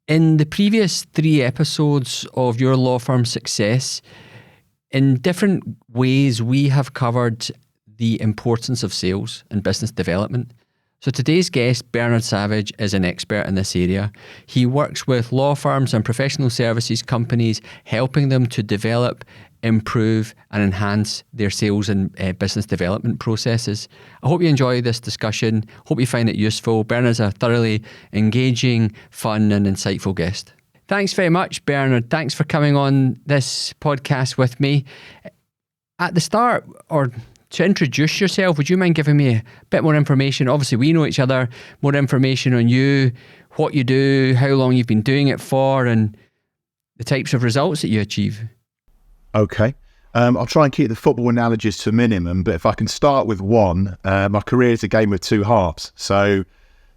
In the previous 3 episodes of Your Law Firm Success, in different ways, we have covered the importance of sales and business development. So today's guest, Bernard Savage, is an expert in this area. He works with law firms and professional services companies, helping them to develop, improve and enhance their sales and business development processes. I hope you enjoy this discussion. Hope you find it useful. Bernard's a thoroughly engaging, fun and insightful guest. Thanks very much, Bernard. Thanks for coming on this podcast with me. At the start, or to introduce yourself, would you mind giving me a bit more information? Obviously, we know each other. More information on you, what you do, how long you've been doing it for, and the types of results that you achieve. Okay. I'll try and keep the football analogies to a minimum, but if I can start with one, my career is a game of 2 halves. So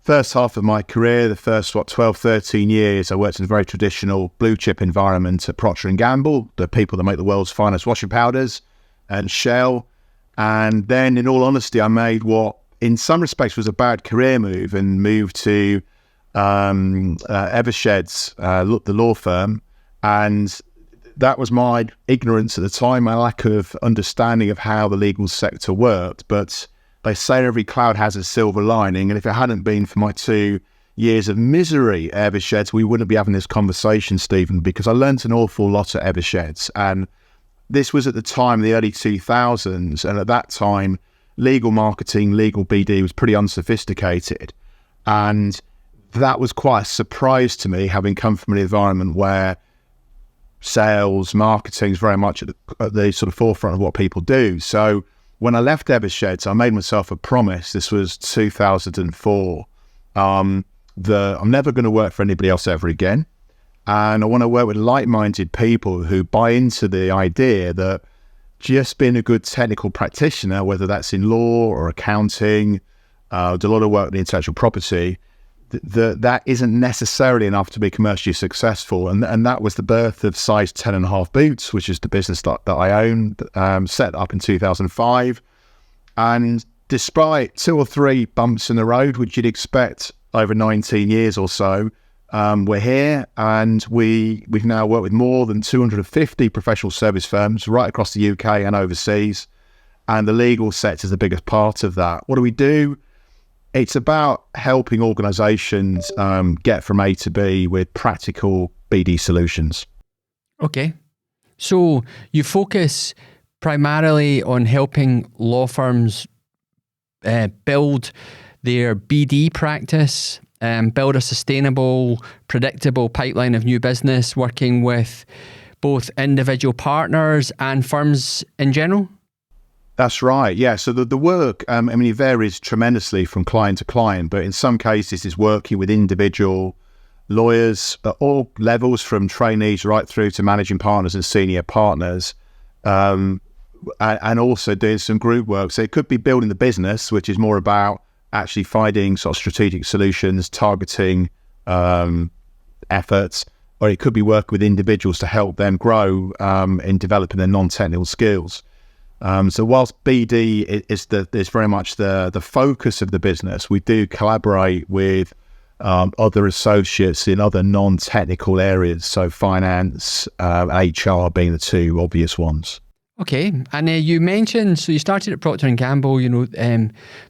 first half of my career, the first, 12, 13 years, I worked in a very traditional blue chip environment at Procter & Gamble, the people that make the world's finest washing powders, and Shell. And then, in all honesty, I made what, in some respects, was a bad career move and moved to Eversheds, the law firm. And that was my ignorance at the time, my lack of understanding of how the legal sector worked. But they say every cloud has a silver lining. And if it hadn't been for my 2 years of misery at Eversheds, we wouldn't be having this conversation, Stephen, because I learned an awful lot at Eversheds. And this was at the time, the early 2000s, and at that time, legal marketing, legal BD was pretty unsophisticated. And that was quite a surprise to me, having come from an environment where sales, marketing is very much at the sort of forefront of what people do. So when I left Eversheds, I made myself a promise. This was 2004, that I'm never going to work for anybody else ever again. And I want to work with like-minded people who buy into the idea that just being a good technical practitioner, whether that's in law or accounting, do a lot of work in intellectual property, that isn't necessarily enough to be commercially successful. And that was the birth of Size 10.5 Boots, which is the business that I own, set up in 2005. And despite 2 or 3 bumps in the road, which you'd expect over 19 years or so, we're here, and we've now worked with more than 250 professional service firms right across the UK and overseas, and the legal sector is the biggest part of that. What do we do? It's about helping organisations get from A to B with practical BD solutions. Okay. So you focus primarily on helping law firms build their BD practice, build a sustainable, predictable pipeline of new business, working with both individual partners and firms in general? That's right, yeah. So the work, it varies tremendously from client to client, but in some cases it's working with individual lawyers at all levels, from trainees right through to managing partners and senior partners, and also doing some group work. So it could be building the business, which is more about actually finding sort of strategic solutions, targeting efforts, or it could be working with individuals to help them grow in developing their non-technical skills. So whilst BD is very much the focus of the business, we do collaborate with other associates in other non-technical areas, so finance, HR being the 2 obvious ones. Okay, and you mentioned, so you started at Procter & Gamble,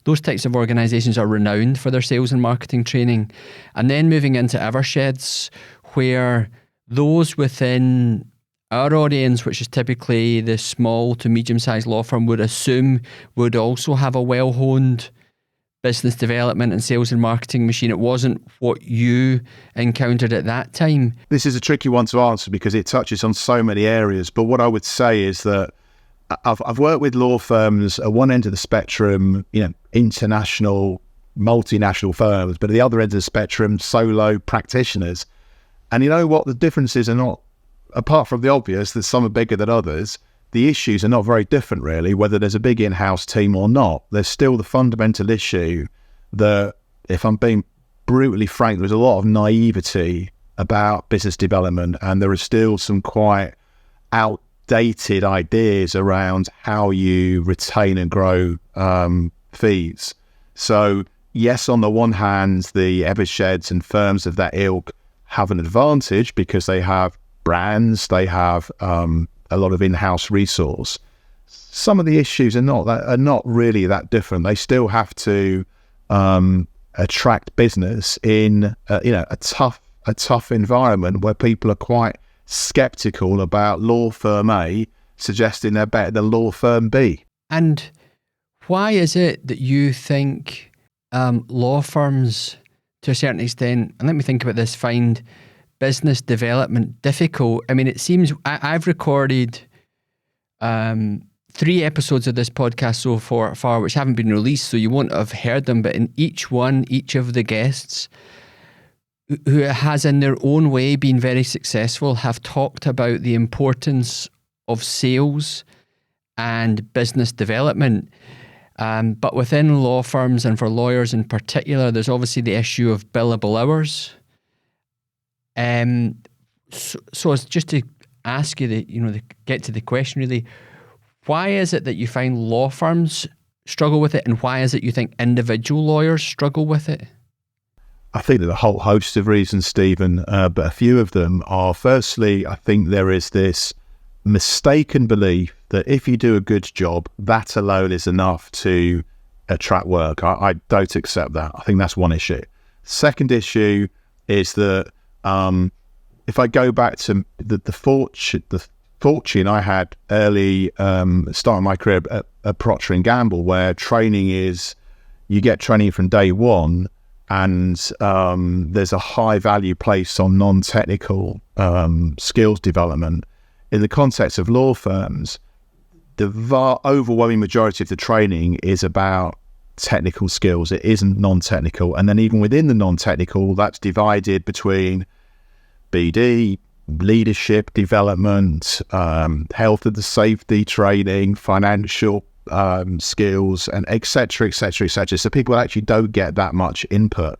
those types of organisations are renowned for their sales and marketing training, and then moving into Eversheds, where those within our audience, which is typically the small to medium-sized law firm, would assume would also have a well-honed business development and sales and marketing machine. It wasn't what you encountered at that time. This is a tricky one to answer because it touches on so many areas. But what I would say is that I've worked with law firms at one end of the spectrum, international, multinational firms, but at the other end of the spectrum, solo practitioners. And you know what? The differences are not, apart from the obvious, that some are bigger than others, the issues are not very different really, whether there's a big in-house team or not. There's still the fundamental issue that, if I'm being brutally frank, there's a lot of naivety about business development, and there are still some quite outdated ideas around how you retain and grow fees. So yes, on the one hand, the Eversheds and firms of that ilk have an advantage because they have brands, they have a lot of in-house resource. Some of the issues are not really that different. They still have to attract business in a tough environment where people are quite skeptical about law firm A suggesting they're better than law firm B. And why is it that you think law firms, to a certain extent, and let me think about this, find business development difficult? I mean, it seems I've recorded 3 episodes of this podcast so far, which haven't been released, so you won't have heard them, but in each of the guests who has in their own way been very successful have talked about the importance of sales and business development. But within law firms, and for lawyers in particular, there's obviously the issue of billable hours. So it's just to ask you to get to the question really, why is it that you find law firms struggle with it, and why is it you think individual lawyers struggle with it? I think there's a whole host of reasons, Stephen, but a few of them are, firstly, I think there is this mistaken belief that if you do a good job, that alone is enough to attract work. I don't accept that. I think that's one issue. Second issue is that if I go back to the fortune I had early, starting my career at Procter & Gamble, where training is, you get training from day one, and there's a high value placed on non-technical skills development. In the context of law firms, the overwhelming majority of the training is about technical skills. It isn't non-technical. And then even within the non-technical, that's divided between BD, leadership development, health and safety training, financial skills, and et cetera, et cetera, et cetera. So people actually don't get that much input.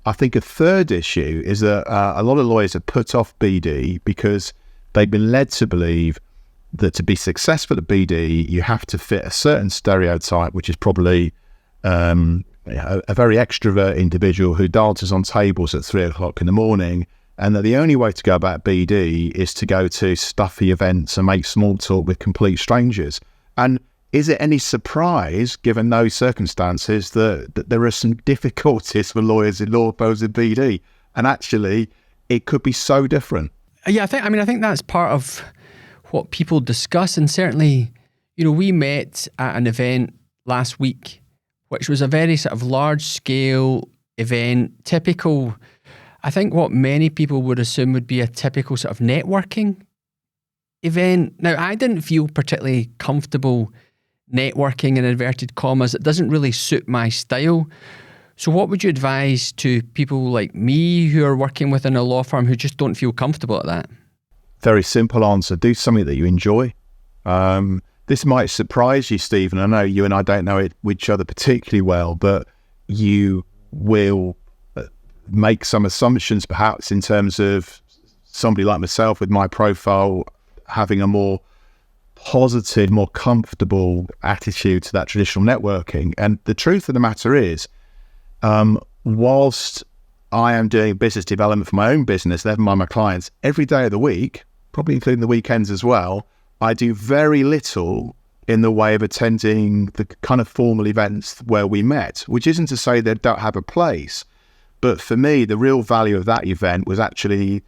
I think a third issue is that a lot of lawyers have put off BD because they've been led to believe that to be successful at BD, you have to fit a certain stereotype, which is probably a very extrovert individual who dances on tables at 3 o'clock in the morning, and that the only way to go about BD is to go to stuffy events and make small talk with complete strangers. And is it any surprise, given those circumstances, that there are some difficulties for lawyers in law firms in BD? And actually, it could be so different. Yeah, I think that's part of what people discuss. And certainly, we met at an event last week, which was a very sort of large scale event, typical, I think what many people would assume would be a typical sort of networking event. Now, I didn't feel particularly comfortable networking in inverted commas. It doesn't really suit my style. So what would you advise to people like me who are working within a law firm who just don't feel comfortable at that? Very simple answer. Do something that you enjoy. This might surprise you, Stephen. I know you and I don't know each other particularly well, but you will make some assumptions perhaps in terms of somebody like myself with my profile having a more positive, more comfortable attitude to that traditional networking. And the truth of the matter is, whilst I am doing business development for my own business, never mind my clients, every day of the week, probably including the weekends as well, I do very little in the way of attending the kind of formal events where we met, which isn't to say they don't have a place. But for me, the real value of that event was actually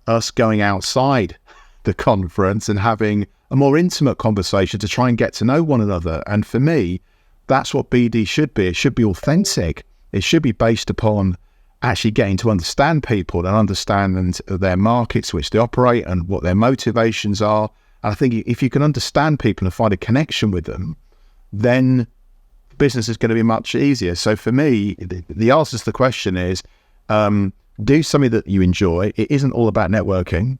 us going outside the conference and having a more intimate conversation to try and get to know one another. And for me, that's what BD should be. It should be authentic. It should be based upon actually getting to understand people and understand their markets which they operate and what their motivations are. And I think if you can understand people and find a connection with them, then business is going to be much easier. So for me, the answer to the question is, do something that you enjoy. It isn't all about networking.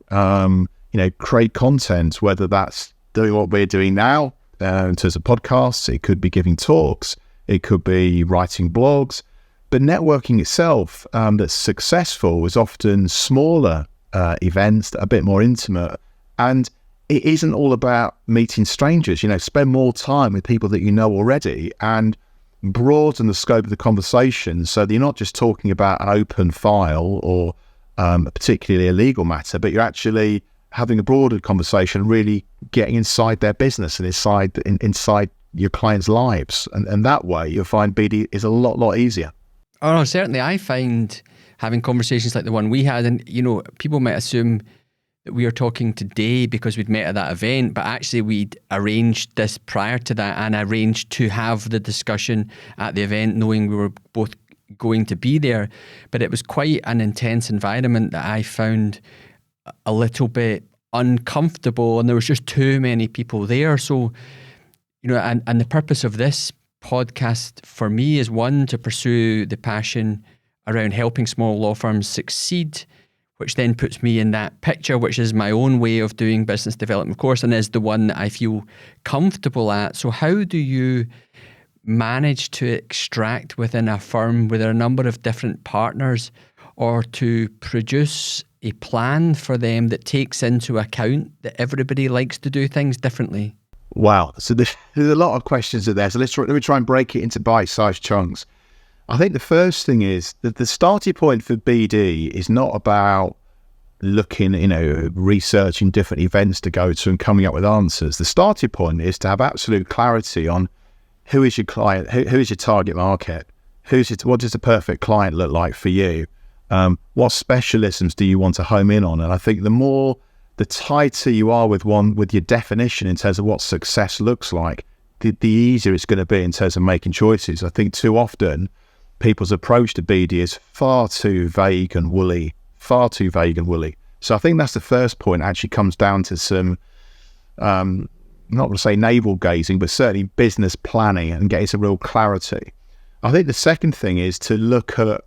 Create content, whether that's doing what we're doing now in terms of podcasts, it could be giving talks, it could be writing blogs. But networking itself that's successful is often smaller events that are a bit more intimate. And it isn't all about meeting strangers. Spend more time with people that you know already and broaden the scope of the conversation so that you're not just talking about an open file or particularly a legal matter, but you're actually having a broader conversation, really getting inside their business and inside your clients' lives. And that way you'll find BD is a lot easier. Oh, no, certainly. I find having conversations like the one we had, and, people might assume that we are talking today because we'd met at that event, but actually we'd arranged this prior to that and arranged to have the discussion at the event, knowing we were both going to be there. But it was quite an intense environment that I found a little bit uncomfortable, and there was just too many people there. So, and the purpose of this podcast for me is, one, to pursue the passion around helping small law firms succeed, which then puts me in that picture, which is my own way of doing business development, of course, and is the one that I feel comfortable at. So how do you manage to extract within a firm where there are a number of different partners, or to produce a plan for them that takes into account that everybody likes to do things differently? Wow. So there's a lot of questions in there. So let me try and break it into bite-sized chunks. I think the first thing is that the starting point for BD is not about looking, researching different events to go to and coming up with answers. The starting point is to have absolute clarity on who is your client, who is your target market, what does the perfect client look like for you? What specialisms do you want to home in on? And I think the tighter you are with your definition in terms of what success looks like, the easier it's going to be in terms of making choices. I think too often people's approach to BD is far too vague and woolly. So I think that's the first point. Actually comes down to some, not going to say navel gazing, but certainly business planning and getting some real clarity. I think the second thing is to look at,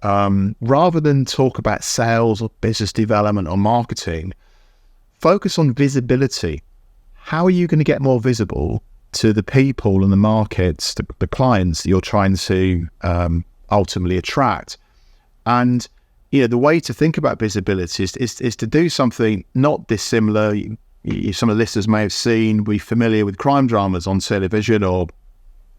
rather than talk about sales or business development or marketing, focus on visibility. How are you going to get more visible to the people and the markets, the clients that you're trying to ultimately attract? And the way to think about visibility is to do something not dissimilar. Some of the listeners may have seen, we're familiar with crime dramas on television or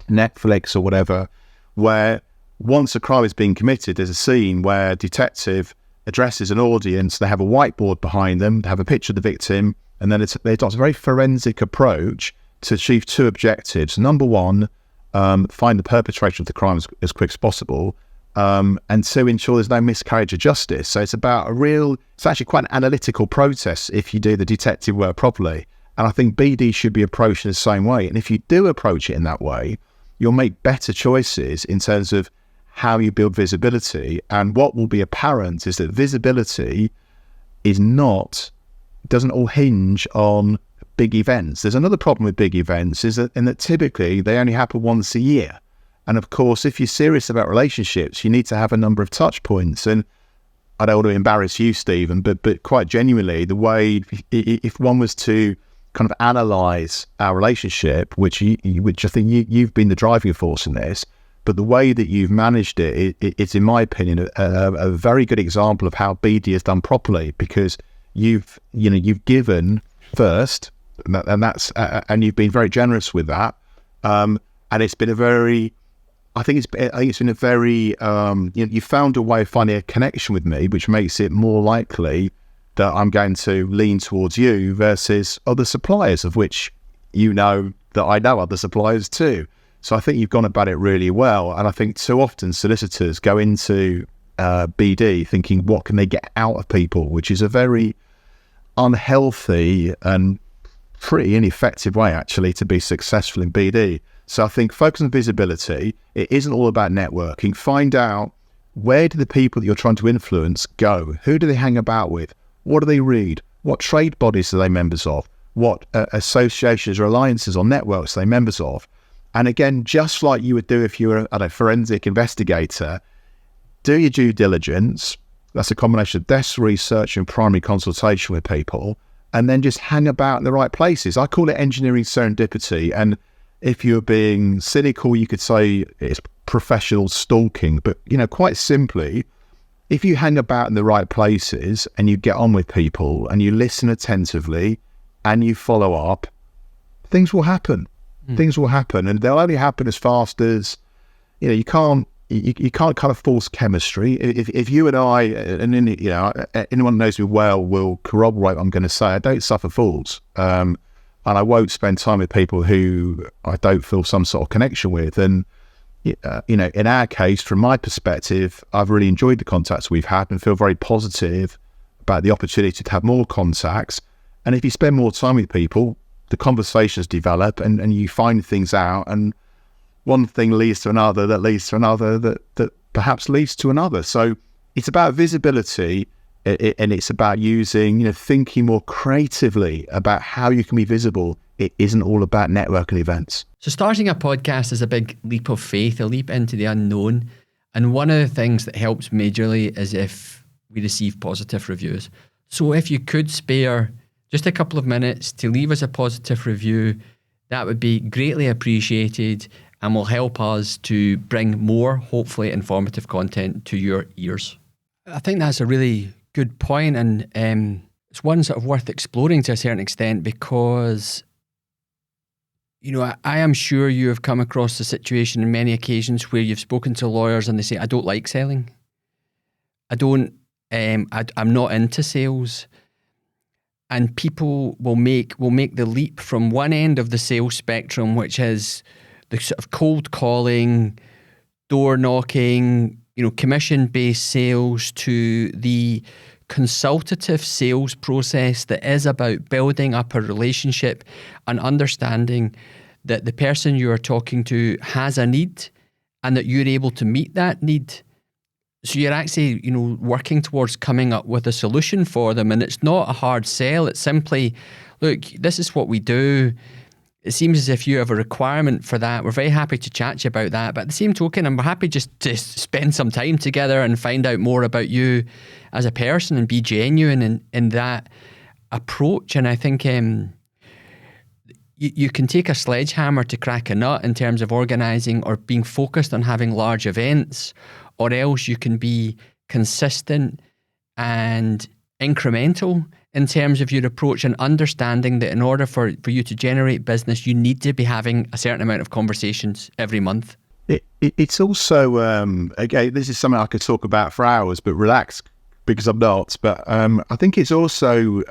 Netflix or whatever, where once a crime is being committed, there's a scene where a detective addresses an audience. They have a whiteboard behind them, they have a picture of the victim, and then they adopt a very forensic approach to achieve two objectives. Number one, find the perpetrator of the crime as quick as possible, and two, ensure there's no miscarriage of justice. So it's actually quite an analytical process if you do the detective work properly. And I think BD should be approached in the same way. And if you do approach it in that way, you'll make better choices in terms of how you build visibility. And what will be apparent is that visibility doesn't all hinge on big events. There's another problem with big events is that typically they only happen once a year. And of course, if you're serious about relationships, you need to have a number of touch points. And I don't want to embarrass you, Stephen, but quite genuinely, the way, if one was to kind of analyze our relationship, which I think you've been the driving force in this, but the way that you've managed it's in my opinion a very good example of how BD is done properly, because you've given first, and you've been very generous with that, and it's been you found a way of finding a connection with me, which makes it more likely that I'm going to lean towards you versus other suppliers, of which that I know other suppliers too. So I think you've gone about it really well. And I think too often solicitors go into BD thinking, what can they get out of people, which is a very unhealthy and pretty ineffective way actually to be successful in BD. So I think focus on visibility. It isn't all about networking. Find out, where do the people that you're trying to influence go? Who do they hang about with? What do they read? What trade bodies are they members of? What associations or alliances or networks are they members of? And again, just like you would do if you were a forensic investigator, do your due diligence. That's a combination of desk research and primary consultation with people, and then just hang about in the right places. I call it engineering serendipity. And if you're being cynical, you could say it's professional stalking. But, quite simply, if you hang about in the right places and you get on with people and you listen attentively and you follow up, things will happen. Things will happen, and they'll only happen as fast as, you can't you can't kind of force chemistry. If you and I, and anyone who knows me well will corroborate what I'm going to say. I don't suffer fools, and I won't spend time with people who I don't feel some sort of connection with. And in our case, from my perspective, I've really enjoyed the contacts we've had and feel very positive about the opportunity to have more contacts. And if you spend more time with people, the conversations develop and you find things out, and one thing leads to another, that leads to another, that perhaps leads to another. So it's about visibility, and it's about using, thinking more creatively about how you can be visible. It isn't all about networking events. So starting a podcast is a big leap of faith, a leap into the unknown. And one of the things that helps majorly is if we receive positive reviews. So if you could spare just a couple of minutes to leave us a positive review, that would be greatly appreciated and will help us to bring more, hopefully, informative content to your ears. I think that's a really good point, and it's one sort of worth exploring to a certain extent, because I am sure you have come across the situation in many occasions where you've spoken to lawyers and they say, I don't like selling. I'm not into sales. And people will make the leap from one end of the sales spectrum, which is the sort of cold calling, door knocking, commission-based sales, to the consultative sales process that is about building up a relationship and understanding that the person you are talking to has a need and that you're able to meet that need. So you're actually, working towards coming up with a solution for them, and it's not a hard sell. It's simply, look, this is what we do. It seems as if you have a requirement for that. We're very happy to chat to you about that. But at the same token, I'm happy just to spend some time together and find out more about you as a person and be genuine in that approach. And I think you can take a sledgehammer to crack a nut in terms of organising or being focused on having large events, or else you can be consistent and incremental in terms of your approach, and understanding that in order for you to generate business, you need to be having a certain amount of conversations every month. It's also, again, this is something I could talk about for hours, but relax, because I'm not. But I think it's also,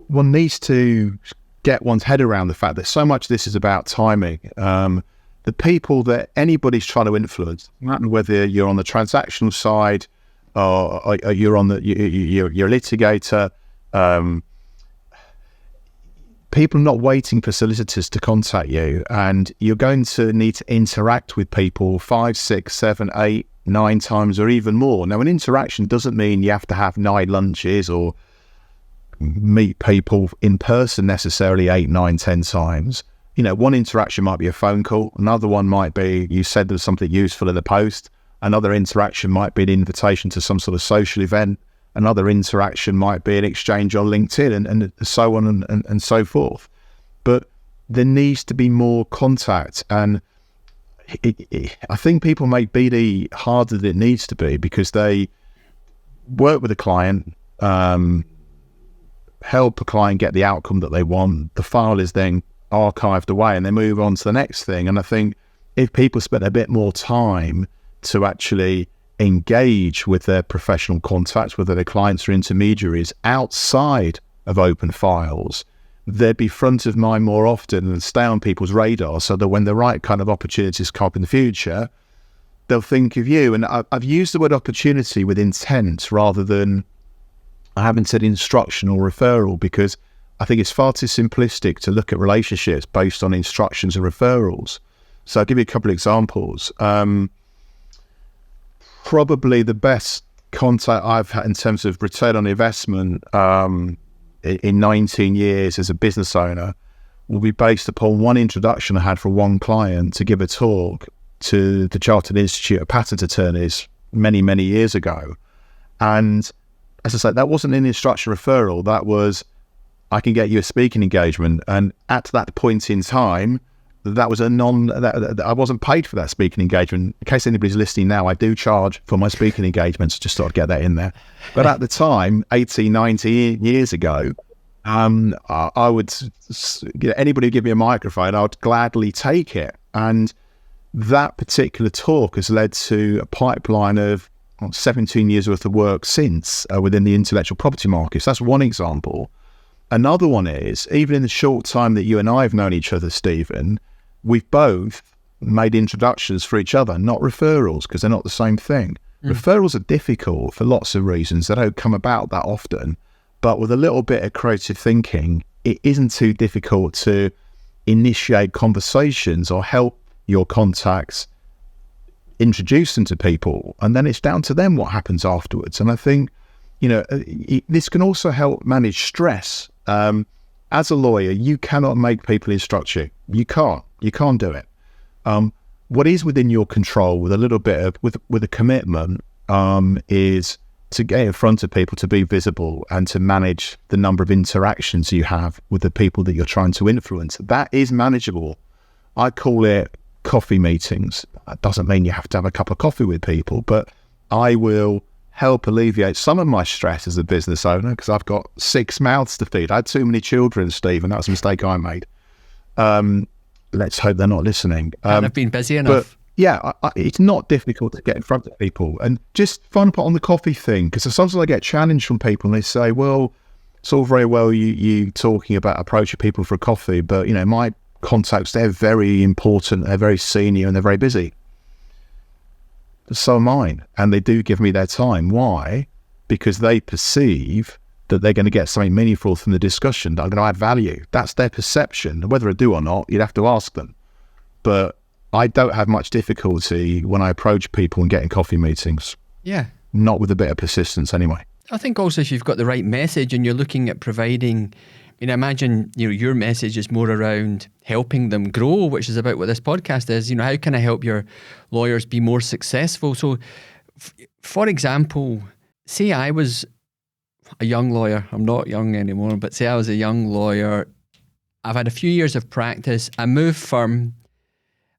one needs to get one's head around the fact that so much of this is about timing. The people that anybody's trying to influence, whether you're on the transactional side or you're on you're a litigator, people are not waiting for solicitors to contact you, and you're going to need to interact with people 5, 6, 7, 8, 9 times or even more. Now, an interaction doesn't mean you have to have 9 lunches or meet people in person necessarily 8, 9, 10 times. One interaction might be a phone call. Another one might be you said there was something useful in the post. Another interaction might be an invitation to some sort of social event. Another interaction might be an exchange on LinkedIn and so on and so forth. But there needs to be more contact. And I think people make BD harder than it needs to be, because they work with a client, help a client get the outcome that they want. The file is then archived away and they move on to the next thing. And I think if people spend a bit more time to actually engage with their professional contacts, whether their clients or intermediaries, outside of open files, they'd be front of mind more often and stay on people's radar, so that when the right kind of opportunities come up in the future, they'll think of you. And I've used the word opportunity with intent rather than, I haven't said instruction or referral, because I think it's far too simplistic to look at relationships based on instructions and referrals. So I'll give you a couple of examples. Probably the best contact I've had in terms of return on investment in 19 years as a business owner will be based upon one introduction I had from one client to give a talk to the Chartered Institute of Patent Attorneys many, many years ago. And as I said, that wasn't an instruction referral. That was, I can get you a speaking engagement. And at that point in time, that was I wasn't paid for that speaking engagement. In case anybody's listening now, I do charge for my speaking engagements. Just thought I'd get that in there. But at the time, 18, 19 years ago, I would, anybody who give me a microphone, I would gladly take it. And that particular talk has led to a pipeline of 17 years worth of work since within the intellectual property markets. That's one example. Another one is, even in the short time that you and I have known each other, Stephen, we've both made introductions for each other, not referrals, because they're not the same thing. Referrals are difficult for lots of reasons. They don't come about that often. But with a little bit of creative thinking, it isn't too difficult to initiate conversations or help your contacts introduce them to people. And then it's down to them what happens afterwards. And I think, this can also help manage stress. As a lawyer, you cannot make people instruct you. You can't do it. What is within your control with a little bit of, with a commitment, is to get in front of people, to be visible, and to manage the number of interactions you have with the people that you're trying to influence. That is manageable. I call it coffee meetings. That doesn't mean you have to have a cup of coffee with people, but I will help alleviate some of my stress as a business owner, because I've got 6 mouths to feed. I had too many children, Steve, and that was a mistake I made. Let's hope they're not listening. I've been busy enough. But yeah, it's not difficult to get in front of people. And just fun part on the coffee thing, because sometimes I get challenged from people and they say, well, it's all very well you talking about approaching people for a coffee, but my contacts, they're very important, they're very senior, and they're very busy. So are mine, and they do give me their time. Why? Because they perceive that they're going to get something meaningful from the discussion, that I'm going to add value. That's their perception. Whether I do or not, you'd have to ask them. But I don't have much difficulty when I approach people and get in coffee meetings. Yeah. Not with a bit of persistence anyway. I think also if you've got the right message and you're looking at providing, imagine, your message is more around helping them grow, which is about what this podcast is. How can I help your lawyers be more successful? So, for example, say I was a young lawyer. I'm not young anymore, but say I was a young lawyer. I've had a few years of practice. I've moved firm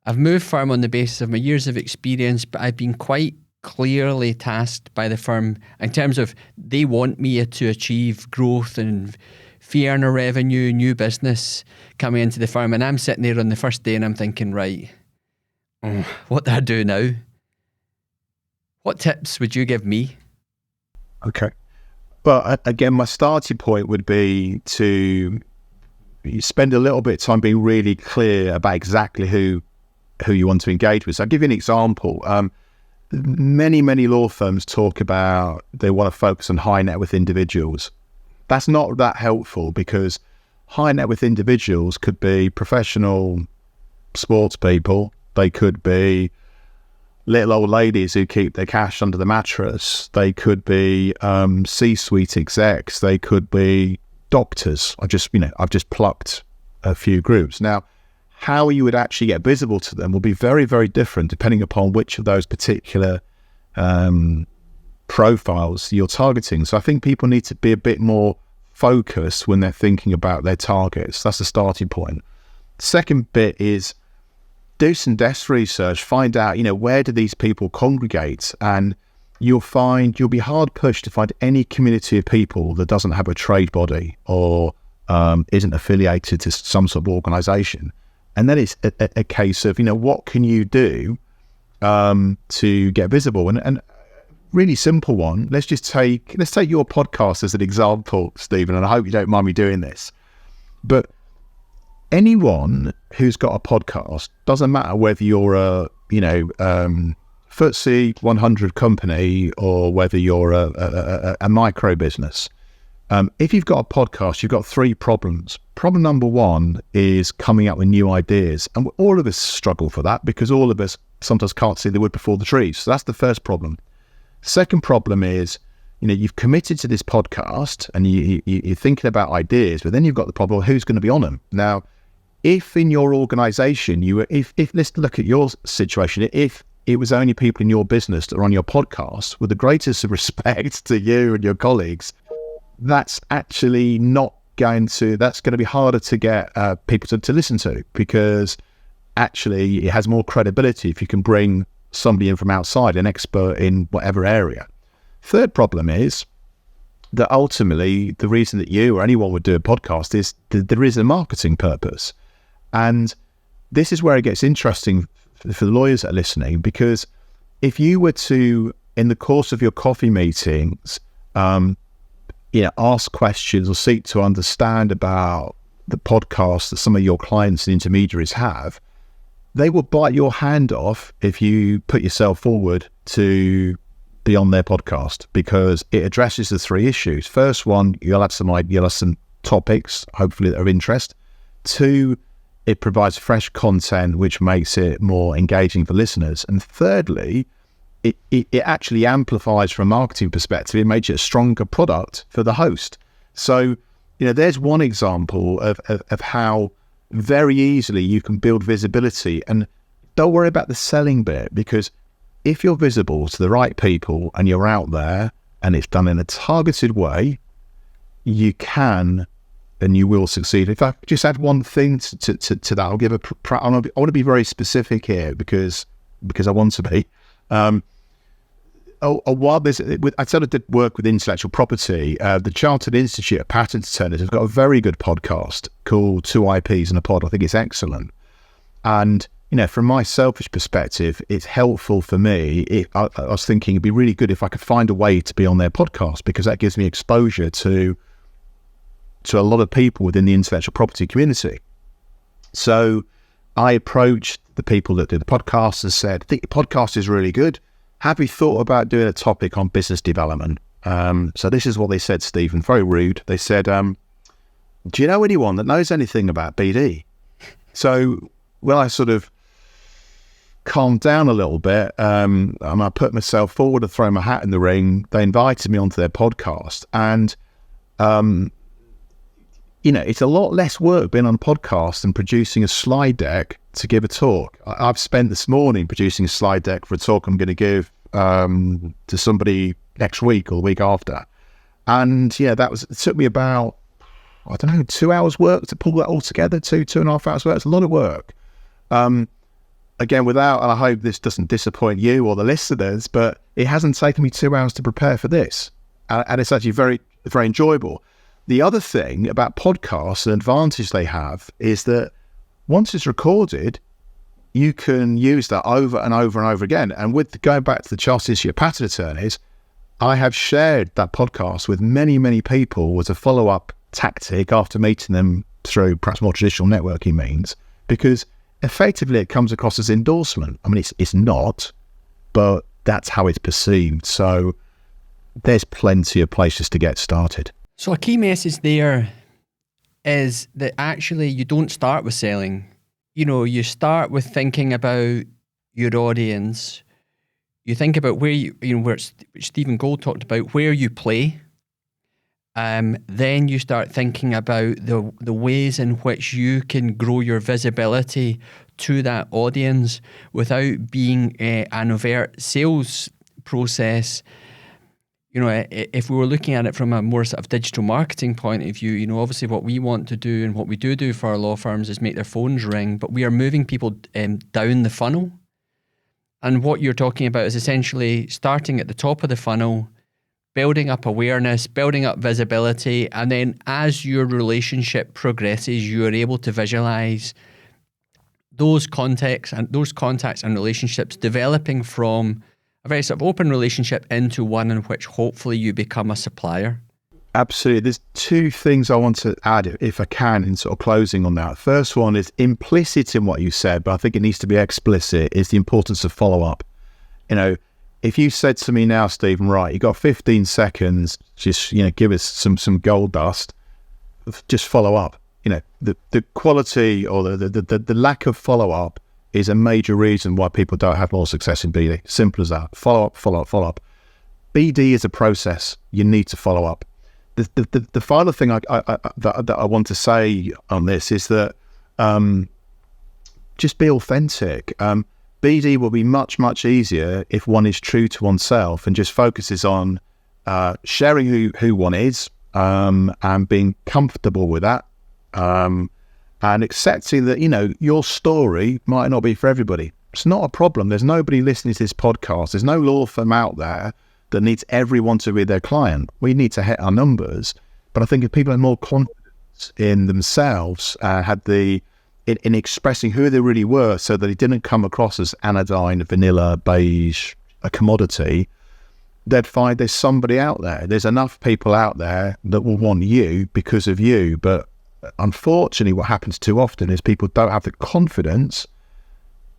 on the basis of my years of experience, but I've been quite clearly tasked by the firm in terms of they want me to achieve growth and fee earner revenue, new business coming into the firm. And I'm sitting there on the first day and I'm thinking, right, what do I do now? What tips would you give me? Okay. But again, my starting point would be to spend a little bit of time being really clear about exactly who you want to engage with. So I'll give you an example. Many law firms talk about they want to focus on high net worth individuals. That's not that helpful, because high net worth individuals could be professional sports people. They could be little old ladies who keep their cash under the mattress. They could be C-suite execs. They could be doctors. I've just plucked a few groups. Now, how you would actually get visible to them will be very, very different depending upon which of those particular profiles you're targeting. So I think people need to be a bit more focused when they're thinking about their targets. That's the starting point. Second bit is do some desk research, find out, where do these people congregate, and you'll be hard pushed to find any community of people that doesn't have a trade body or isn't affiliated to some sort of organization. And then it's a case of, what can you do to get visible? And really simple one. Let's take your podcast as an example, Stephen, and I hope you don't mind me doing this. But anyone who's got a podcast, doesn't matter whether you're a FTSE 100 company or whether you're a micro business. If you've got a podcast, you've got 3 problems. Problem number 1 is coming up with new ideas. And all of us struggle for that because all of us sometimes can't see the wood before the trees. So that's the first problem. Second problem is, you've committed to this podcast and you're thinking about ideas, but then you've got the problem of who's going to be on them. Now, if in your organization, if let's look at your situation, if it was only people in your business that are on your podcast, with the greatest of respect to you and your colleagues, that's actually that's going to be harder to get people to listen to, because actually it has more credibility if you can bring somebody in from outside, an expert in whatever area. Third problem is that ultimately the reason that you or anyone would do a podcast is that there is a marketing purpose. And this is where it gets interesting for the lawyers that are listening, because if you were to, in the course of your coffee meetings, ask questions or seek to understand about the podcast that some of your clients and intermediaries have, they will bite your hand off if you put yourself forward to be on their podcast, because it addresses the three issues. First one, you'll have some topics, hopefully, that are of interest. Two, it provides fresh content, which makes it more engaging for listeners. And thirdly, it actually amplifies from a marketing perspective. It makes it a stronger product for the host. So, there's one example of how very easily you can build visibility. And don't worry about the selling bit, because if you're visible to the right people and you're out there and it's done in a targeted way, you can and you will succeed. If I just add one thing to that, I'll give I want to be very specific here because I want to be. While I sort of did work with intellectual property, the Chartered Institute of Patent Attorneys has got a very good podcast called Two IPs and a Pod. I think it's excellent. And, from my selfish perspective, it's helpful for me. I was thinking it'd be really good if I could find a way to be on their podcast, because that gives me exposure to a lot of people within the intellectual property community. So I approached the people that do the podcast and said, I think the podcast is really good. Have you thought about doing a topic on business development? So this is what they said, Stephen, very rude. They said, do you know anyone that knows anything about BD? So when I sort of calmed down a little bit, and I put myself forward to throw my hat in the ring, they invited me onto their podcast. And, it's a lot less work being on a podcast than producing a slide deck to give a talk. I've spent this morning producing a slide deck for a talk I'm going to give to somebody next week or the week after. And it took me about, 2 hours work to pull that all together, 2.5 hours work. It's a lot of work. Again, and I hope this doesn't disappoint you or the listeners, but it hasn't taken me 2 hours to prepare for this. And it's actually very, very enjoyable. The other thing about podcasts, an advantage they have, is that once it's recorded, you can use that over and over and over again. And with going back to the Chartered Institute of Patent Attorneys, I have shared that podcast with many, many people as a follow-up tactic after meeting them through perhaps more traditional networking means, because effectively it comes across as endorsement. I mean, it's not, but that's how it's perceived. So there's plenty of places to get started. So a key message there is that actually you don't start with selling. You start with thinking about your audience. You think about where which Stephen Gold talked about, where you play. Then you start thinking about the ways in which you can grow your visibility to that audience without being an overt sales process. If we were looking at it from a more sort of digital marketing point of view, obviously what we want to do and what we do for our law firms is make their phones ring, but we are moving people down the funnel. And what you're talking about is essentially starting at the top of the funnel, building up awareness, building up visibility, and then as your relationship progresses, you are able to visualize those contacts and relationships developing from a very sort of open relationship into one in which hopefully you become a supplier. Absolutely. There's two things I want to add, if I can, in sort of closing on that. First one is implicit in what you said, but I think it needs to be explicit, is the importance of follow-up. If you said to me now, Stephen, right, you got 15 seconds, just, give us some gold dust, just follow up. The quality or the lack of follow-up is a major reason why people don't have more success in BD. Simple as that. Follow up. BD is a process. You need to follow up. The final thing that I want to say on this is that just be authentic. BD will be much, much easier if one is true to oneself and just focuses on sharing who one is and being comfortable with that. And accepting that, your story might not be for everybody. It's not a problem. There's nobody listening to this podcast. There's no law firm out there that needs everyone to be their client. We need to hit our numbers. But I think if people have more confidence in themselves, had the in expressing who they really were, so that it didn't come across as anodyne, vanilla, beige, a commodity, they'd find there's somebody out there. There's enough people out there that will want you because of you. But unfortunately, what happens too often is people don't have the confidence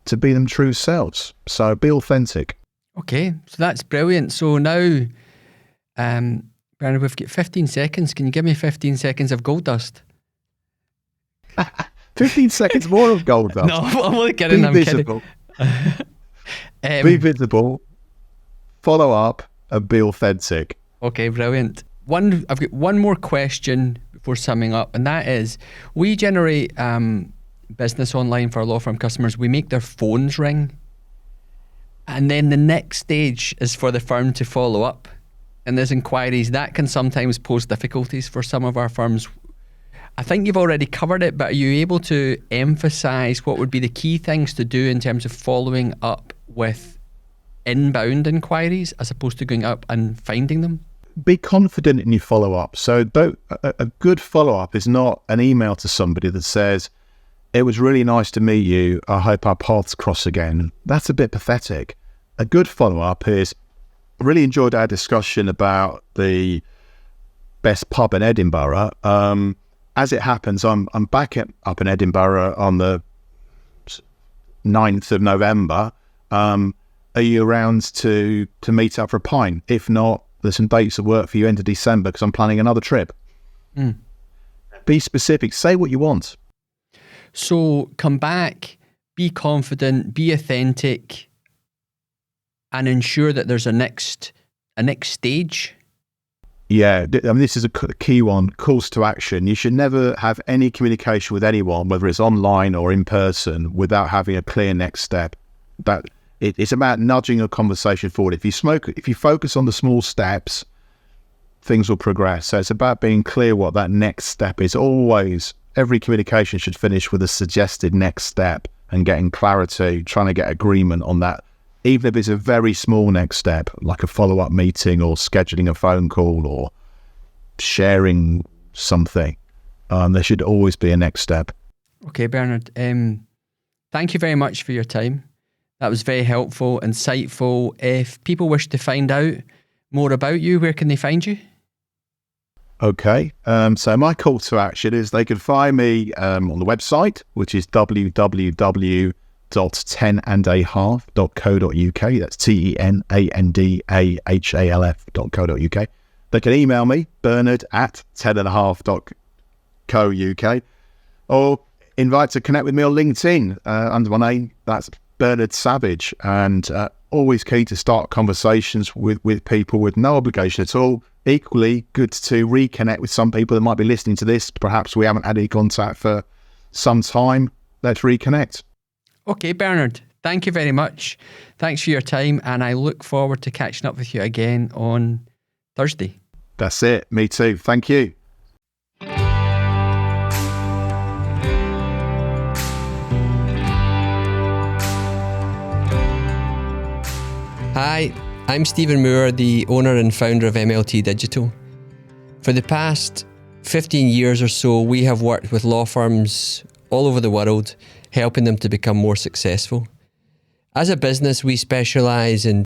to be them true selves. So be authentic. Okay, so that's brilliant. So now, Bernard, we've got 15 seconds. Can you give me 15 seconds of gold dust? 15 seconds more of gold dust. No, I'm only kidding. Be visible. Be visible. Follow up and be authentic. Okay, brilliant. I've got one more question before summing up, and that is, we generate business online for our law firm customers. We make their phones ring, and then the next stage is for the firm to follow up. And there's inquiries that can sometimes pose difficulties for some of our firms. I think you've already covered it, but are you able to emphasise what would be the key things to do in terms of following up with inbound inquiries as opposed to going up and finding them? Be confident in your follow-up. So a good follow-up is not an email to somebody that says, "It was really nice to meet you. I hope our paths cross again." That's a bit pathetic. A good follow-up is, "Really enjoyed our discussion about the best pub in Edinburgh. As it happens, I'm back up in Edinburgh on the 9th of November. Are you around to meet up for a pint? If not, there's some dates that work for you end of December because I'm planning another trip." Be specific. Say what you want. So come back, be confident, be authentic, and ensure that there's a next stage. Yeah, I mean, this is a key one, calls to action. You should never have any communication with anyone, whether it's online or in person, without having a clear next step. It's about nudging a conversation forward. If you focus on the small steps, things will progress. So it's about being clear what that next step is. Always, every communication should finish with a suggested next step and getting clarity, trying to get agreement on that. Even if it's a very small next step, like a follow-up meeting or scheduling a phone call or sharing something, there should always be a next step. Okay, Bernard, thank you very much for your time. That was very helpful, insightful. If people wish to find out more about you, where can they find you? Okay, so my call to action is they can find me on the website, which is www.tenandahalf.co.uk. That's TENANDAHALF.co.uk. They can email me, bernard@tenandahalf.co.uk, or invite to connect with me on LinkedIn under my name. That's Bernard Savage, and always keen to start conversations with people with no obligation at all. Equally good to reconnect with some people that might be listening to this. Perhaps we haven't had any contact for some time. Let's reconnect. Okay, Bernard, thank you very much. Thanks for your time, and I look forward to catching up with you again on Thursday. That's it. Me too. Thank you. Hi, I'm Stephen Moore, the owner and founder of MLT Digital. For the past 15 years or so, we have worked with law firms all over the world, helping them to become more successful. As a business, we specialise in